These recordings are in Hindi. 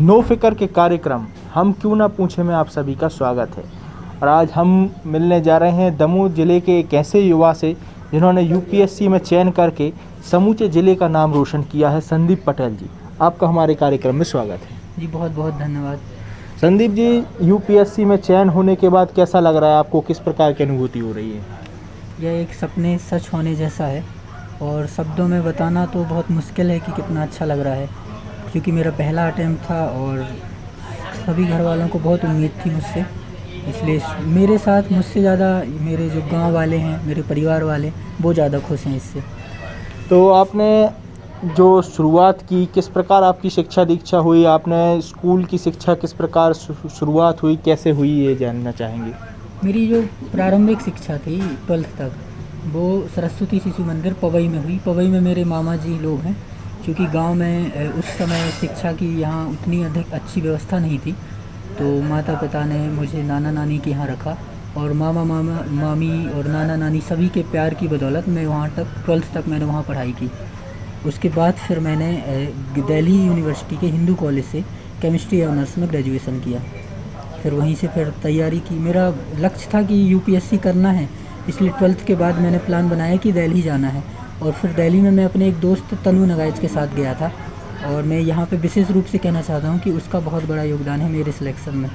नो फिकर के कार्यक्रम हम क्यों ना पूछे में आप सभी का स्वागत है। और आज हम मिलने जा रहे हैं दमोह ज़िले के एक ऐसे युवा से जिन्होंने यूपीएससी में चयन करके समूचे ज़िले का नाम रोशन किया है। संदीप पटेल जी, आपका हमारे कार्यक्रम में स्वागत है। जी बहुत बहुत धन्यवाद। संदीप जी, यूपीएससी में चयन होने के बाद कैसा लग रहा है आपको, किस प्रकार की अनुभूति हो रही है? यह एक सपने सच होने जैसा है और शब्दों में बताना तो बहुत मुश्किल है कि कितना अच्छा लग रहा है, क्योंकि मेरा पहला अटेम्प्ट था और सभी घर वालों को बहुत उम्मीद थी मुझसे। इसलिए मेरे साथ मुझसे ज़्यादा मेरे जो गांव वाले हैं, मेरे परिवार वाले, वो ज़्यादा खुश हैं इससे। तो आपने जो शुरुआत की, किस प्रकार आपकी शिक्षा दीक्षा हुई, आपने स्कूल की शिक्षा किस प्रकार शुरुआत हुई, कैसे हुई, ये जानना चाहेंगे। मेरी जो प्रारंभिक शिक्षा थी 12th तक, वो सरस्वती शिशु मंदिर पवई में हुई। पवई में मेरे मामा जी लोग हैं। क्योंकि गांव में उस समय शिक्षा की यहाँ उतनी अधिक अच्छी व्यवस्था नहीं थी, तो माता पिता ने मुझे नाना नानी के यहाँ रखा और मामा मामी और नाना नानी सभी के प्यार की बदौलत मैं वहाँ तक 12th तक मैंने वहाँ पढ़ाई की। उसके बाद फिर मैंने दिल्ली यूनिवर्सिटी के हिंदू कॉलेज से केमिस्ट्री ऑनर्स में ग्रेजुएशन किया। फिर वहीं से फिर तैयारी की। मेरा लक्ष्य था कि यूपीएससी करना है, इसलिए 12th के बाद मैंने प्लान बनाया कि दिल्ली जाना है। और फिर दिल्ली में मैं अपने एक दोस्त तनु नगाइज के साथ गया था और मैं यहाँ पे विशेष रूप से कहना चाहता हूँ कि उसका बहुत बड़ा योगदान है मेरे सिलेक्शन में।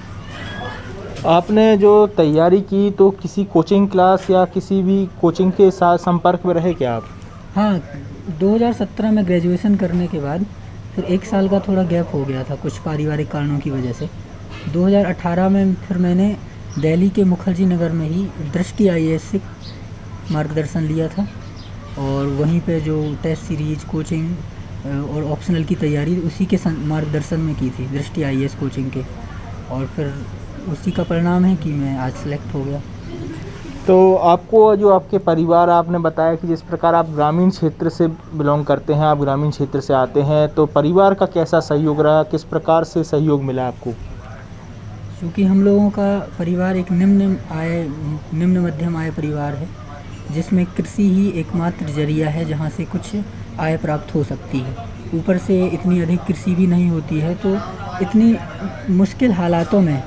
आपने जो तैयारी की तो किसी कोचिंग क्लास या किसी भी कोचिंग के साथ संपर्क में रहे क्या आप? हाँ, 2017 में ग्रेजुएशन करने के बाद फिर 1 साल का थोड़ा गैप हो गया था कुछ पारिवारिक कारणों की वजह से। 2018 में फिर मैंने दिल्ली के मुखर्जी नगर में ही दृष्टि IAS से मार्गदर्शन लिया था और वहीं पे जो टेस्ट सीरीज कोचिंग और ऑप्शनल की तैयारी उसी के मार्गदर्शन में की थी, दृष्टि IAS कोचिंग के। और फिर उसी का परिणाम है कि मैं आज सेलेक्ट हो गया। तो आपको जो आपके परिवार, आपने बताया कि जिस प्रकार आप ग्रामीण क्षेत्र से बिलोंग करते हैं, आप ग्रामीण क्षेत्र से आते हैं, तो परिवार का कैसा सहयोग रहा, किस प्रकार से सहयोग मिला आपको? क्योंकि हम लोगों का परिवार एक निम्न मध्यम आय परिवार है, जिसमें कृषि ही एकमात्र जरिया है जहां से कुछ आय प्राप्त हो सकती है। ऊपर से इतनी अधिक कृषि भी नहीं होती है, तो इतनी मुश्किल हालातों में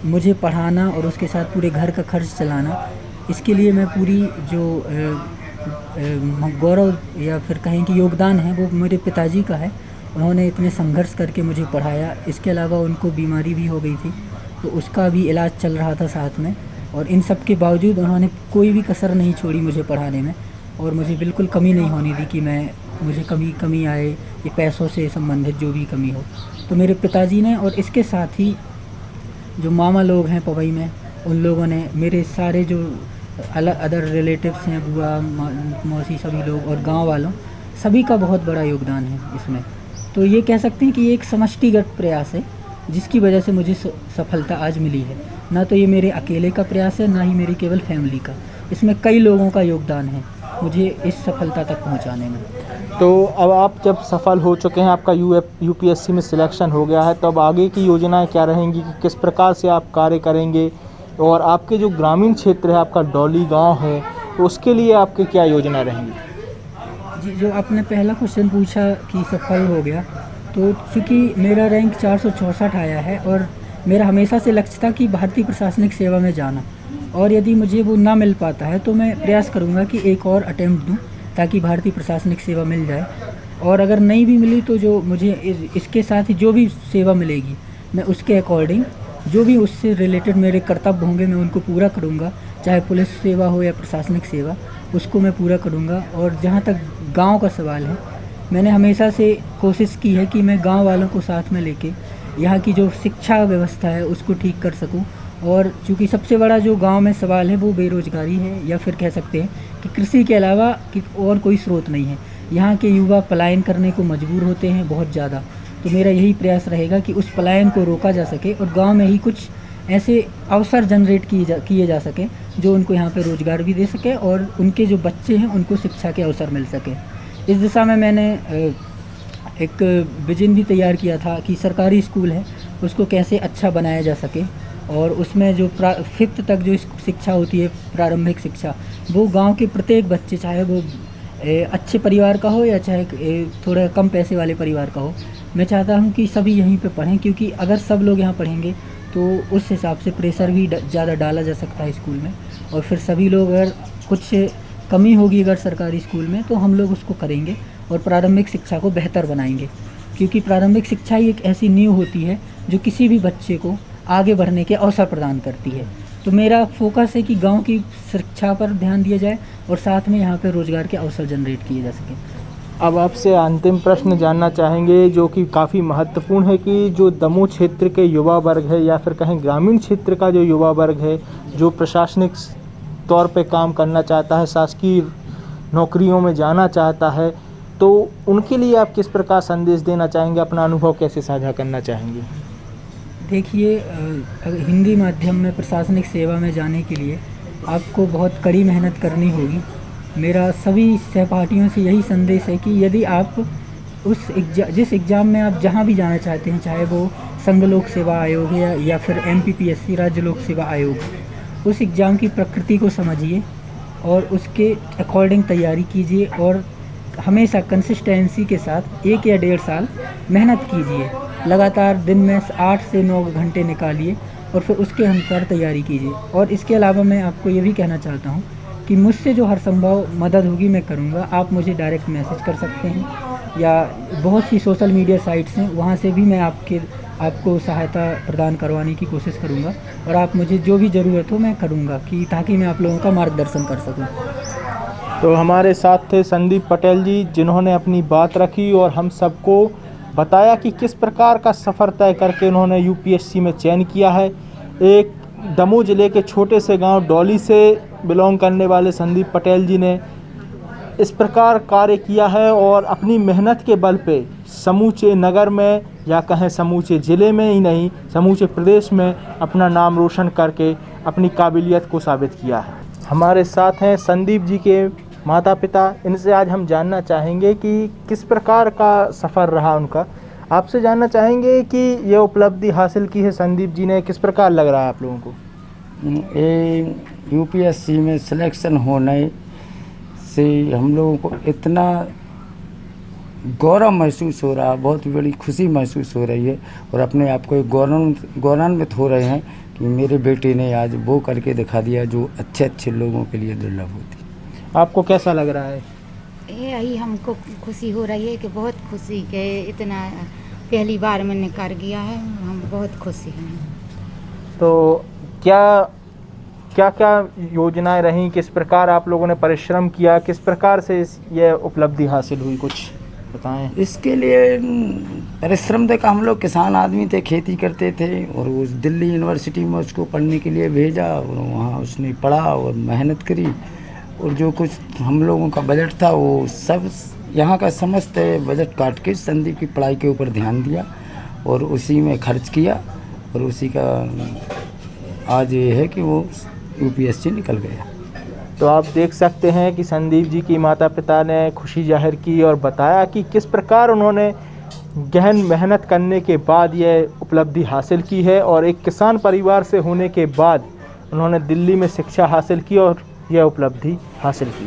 मुझे पढ़ाना और उसके साथ पूरे घर का खर्च चलाना, इसके लिए मैं पूरी जो गौरव या फिर कहें कि योगदान है वो मेरे पिताजी का है। उन्होंने इतने संघर्ष करके मुझे पढ़ाया। इसके अलावा उनको बीमारी भी हो गई थी, तो उसका भी इलाज चल रहा था साथ में, और इन सब के बावजूद उन्होंने कोई भी कसर नहीं छोड़ी मुझे पढ़ाने में और मुझे बिल्कुल कमी नहीं होने दी कि मुझे कमी आए ये पैसों से संबंधित जो भी कमी हो। तो मेरे पिताजी ने और इसके साथ ही जो मामा लोग हैं पवई में, उन लोगों ने, मेरे सारे जो अदर रिलेटिव्स हैं, बुआ मौसी सभी लोग और गांव वालों सभी का बहुत बड़ा योगदान है इसमें। तो ये कह सकते हैं कि ये एक समष्टिगत प्रयास है जिसकी वजह से मुझे सफलता आज मिली है। ना तो ये मेरे अकेले का प्रयास है, ना ही मेरी केवल फैमिली का। इसमें कई लोगों का योगदान है मुझे इस सफलता तक पहुंचाने में। तो अब आप जब सफल हो चुके हैं, आपका यूपीएससी में सिलेक्शन हो गया है, तो अब आगे की योजनाएं क्या रहेंगी कि किस प्रकार से आप कार्य करेंगे, और आपके जो ग्रामीण क्षेत्र है, आपका डौली गांव है, तो उसके लिए आपकी क्या योजना रहेंगी? जी, जो आपने पहला क्वेश्चन पूछा कि सफल हो गया, तो चूँकि मेरा रैंक 464 आया है और मेरा हमेशा से लक्ष्य था कि भारतीय प्रशासनिक सेवा में जाना, और यदि मुझे वो ना मिल पाता है तो मैं प्रयास करूँगा कि एक और अटेम्प्ट दूँ ताकि भारतीय प्रशासनिक सेवा मिल जाए। और अगर नहीं भी मिली तो जो मुझे इसके साथ ही जो भी सेवा मिलेगी, मैं उसके अकॉर्डिंग जो भी उससे रिलेटेड मेरे कर्तव्य होंगे मैं उनको पूरा करूँगा। चाहे पुलिस सेवा हो या प्रशासनिक सेवा, उसको मैं पूरा करूँगा। और जहाँ तक गांव का सवाल है, मैंने हमेशा से कोशिश की है कि मैं गांव वालों को साथ में लेके यहाँ की जो शिक्षा व्यवस्था है उसको ठीक कर सकूँ। और चूँकि सबसे बड़ा जो गांव में सवाल है वो बेरोज़गारी है, या फिर कह सकते हैं कि कृषि के अलावा कि और कोई स्रोत नहीं है। यहाँ के युवा पलायन करने को मजबूर होते हैं बहुत ज़्यादा। तो मेरा यही प्रयास रहेगा कि उस पलायन को रोका जा सके और गांव में ही कुछ ऐसे अवसर जनरेट किए जा सके जो उनको यहाँ पे रोज़गार भी दे सके और उनके जो बच्चे हैं उनको शिक्षा के अवसर मिल सके। इस दिशा में मैंने एक विजन भी तैयार किया था कि सरकारी स्कूल है उसको कैसे अच्छा बनाया जा सके, और उसमें जो 5th तक जो शिक्षा होती है, प्रारंभिक शिक्षा, वो गांव के प्रत्येक बच्चे, चाहे वो अच्छे परिवार का हो या चाहे थोड़ा कम पैसे वाले परिवार का हो, मैं चाहता हूँ कि सभी यहीं पे पढ़ें, क्योंकि अगर सब लोग यहाँ पढ़ेंगे तो उस हिसाब से प्रेशर भी ज़्यादा डाला जा सकता है स्कूल में, और फिर सभी लोग अगर कुछ कमी होगी अगर सरकारी स्कूल में तो हम लोग उसको करेंगे और प्रारंभिक शिक्षा को बेहतर बनाएंगे, क्योंकि प्रारंभिक शिक्षा ही एक ऐसी नींव होती है जो किसी भी बच्चे को आगे बढ़ने के अवसर प्रदान करती है। तो मेरा फोकस है कि गांव की शिक्षा पर ध्यान दिया जाए और साथ में यहाँ पे रोज़गार के अवसर जनरेट किए जा सकें। अब आपसे अंतिम प्रश्न जानना चाहेंगे जो कि काफ़ी महत्वपूर्ण है कि जो दमोह क्षेत्र के युवा वर्ग है या फिर कहें ग्रामीण क्षेत्र का जो युवा वर्ग है जो प्रशासनिक तौर पे काम करना चाहता है, शासकीय नौकरियों में जाना चाहता है, तो उनके लिए आप किस प्रकार संदेश देना चाहेंगे, अपना अनुभव कैसे साझा करना चाहेंगे? देखिए, हिंदी माध्यम में प्रशासनिक सेवा में जाने के लिए आपको बहुत कड़ी मेहनत करनी होगी। मेरा सभी सहपाठियों से यही संदेश है कि यदि आप जिस एग्ज़ाम में आप जहां भी जाना चाहते हैं, चाहे वो संघ लोक सेवा आयोग है या फिर MPPSC राज्य लोक सेवा आयोग, उस एग्ज़ाम की प्रकृति को समझिए और उसके अकॉर्डिंग तैयारी कीजिए और हमेशा कंसिस्टेंसी के साथ 1 या 1.5 साल मेहनत कीजिए। लगातार दिन में 8 से 9 घंटे निकालिए और फिर उसके अनुसार तैयारी कीजिए। और इसके अलावा मैं आपको ये भी कहना चाहता हूँ कि मुझसे जो हर संभव मदद होगी मैं करूँगा। आप मुझे डायरेक्ट मैसेज कर सकते हैं या बहुत सी सोशल मीडिया साइट्स हैं, वहाँ से भी मैं आपको सहायता प्रदान करवाने की कोशिश करूँगा और आप मुझे जो भी ज़रूरत हो मैं करूँगा कि ताकि मैं आप लोगों का मार्गदर्शन कर सकूँ। तो हमारे साथ थे संदीप पटेल जी, जिन्होंने अपनी बात रखी और हम सबको बताया कि किस प्रकार का सफ़र तय करके उन्होंने UPSC में चयन किया है। एक दमोह ज़िले के छोटे से गांव डौली से बिलोंग करने वाले संदीप पटेल जी ने इस प्रकार कार्य किया है और अपनी मेहनत के बल पे समूचे नगर में या कहें समूचे ज़िले में ही नहीं, समूचे प्रदेश में अपना नाम रोशन करके अपनी काबिलियत को साबित किया है। हमारे साथ हैं संदीप जी के माता पिता। इनसे आज हम जानना चाहेंगे कि किस प्रकार का सफ़र रहा उनका। आपसे जानना चाहेंगे कि ये उपलब्धि हासिल की है संदीप जी ने, किस प्रकार लग रहा है आप लोगों को? ये UPSC में सिलेक्शन होने से हम लोगों को इतना गौरव महसूस हो रहा है, बहुत बड़ी खुशी महसूस हो रही है और अपने आप को गौरवान्वित हो रहे हैं कि मेरे बेटे ने आज वो करके दिखा दिया जो अच्छे लोगों के लिए दुर्लभ होती। आपको कैसा लग रहा है? यही हमको खुशी हो रही है कि बहुत खुशी के इतना पहली बार मैंने कर गया है, हम बहुत खुशी हैं। तो क्या योजनाएं रहीं, किस प्रकार आप लोगों ने परिश्रम किया, किस प्रकार से ये उपलब्धि हासिल हुई, कुछ बताएं। इसके लिए परिश्रम देखा, हम लोग किसान आदमी थे, खेती करते थे और उस दिल्ली यूनिवर्सिटी में उसको पढ़ने के लिए भेजा और वहाँ उसने पढ़ा और मेहनत करी और जो कुछ हम लोगों का बजट था वो सब यहाँ का समस्त बजट काट के संदीप की पढ़ाई के ऊपर ध्यान दिया और उसी में खर्च किया और उसी का आज ये है कि वो UPSC निकल गया। तो आप देख सकते हैं कि संदीप जी की माता पिता ने खुशी जाहिर की और बताया कि किस प्रकार उन्होंने गहन मेहनत करने के बाद यह उपलब्धि हासिल की है और एक किसान परिवार से होने के बाद उन्होंने दिल्ली में शिक्षा हासिल की और यह उपलब्धि हासिल की।